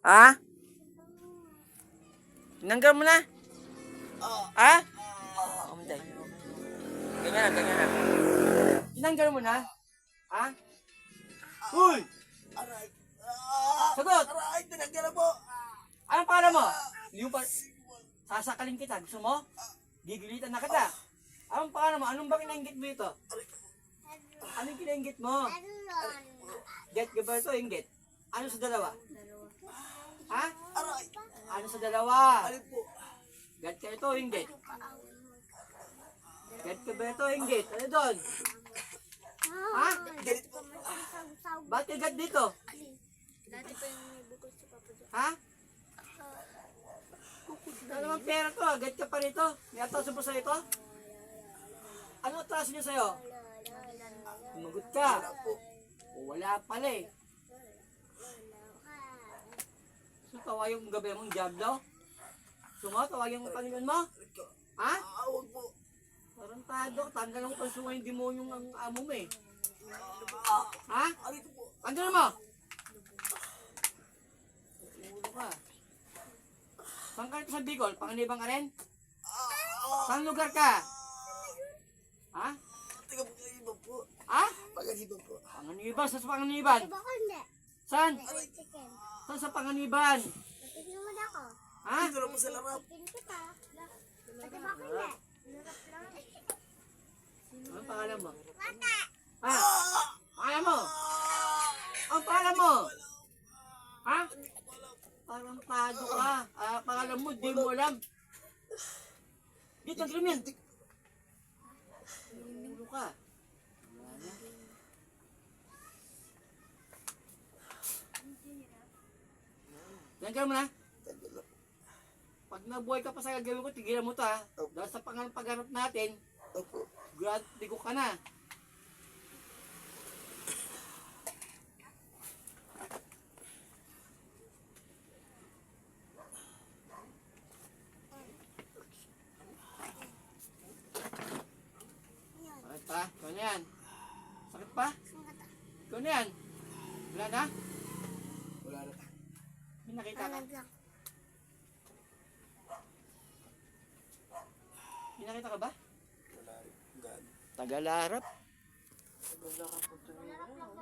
Ha? Tinanggal mo na? Ha? Umunday. Ganyan na, ganyan na. Tinanggal mo na? Ha? Uy! Aray! Sagot! Aray! Tinanggal na po! Anong pangalan mo? Hindi mo pa... Sasakalin kita. Gusto mo? Gigilitan na kita. Anong pangalan mo? Anong ba kinainggit mo ito? Anong kinainggit mo? Get ka ba ito, inggit? Ano sa dalawa? Ha? Aray! Ano sa dalawa? Alin po? Get ka ito, inggit? Get ka ba ito, inggit? Ano doon? Ha? Ganito po. Ba't ka get dito? Dati pa yung may bukod si Papa Jack. Ha? Ano naman pera to? Get ka pa rito? May atraso mo sa ito? Ano atraso niya sa'yo? Tumagot ka. O, wala pala eh. So, tawag yung gabi mong jablo? Sumo, tawag yung Panginoon mo? Ha? Huwag po. Tarantado, tanggal ang pansungan yung demonyong ang amo mo eh. Ha? Alito po. Tanggal mo! Ulo ka. Saan ka ito sa Bicol? Panganibang ka rin? Saan lugar ka? Ha? Tiga po kayo iba po. Ha? Paganiban po. Panganiban? Saan sa Panganiban? Baka hindi. Saan? Chicken. Saan sa Panganiban? Patigil mo na ako. Ha? Dito na po sa larap. Chicken kita. Pati baka hindi. Narap lang. Anong pangalan mo? Mata! Ha? Pangalan mo? Ang pangalan mo? Ha? Parang tado ka. Pangalan mo, di mo alam. Dito, ang krimen. Ulo ka. Tanggal mo na. Tanggal na po. Pag nabuhay ka pa sa gagawin ko, tigilan mo to ha. Dahil sa pagharap natin, Opo. tigo ka na. Sakit pa? Ikaw na yan. Sakit pa? Ikaw na yan. Wala na? Wala na. May nakita ka? May nakita ka ba? Wala rin. Gan. Tagalarap. Wala ka po.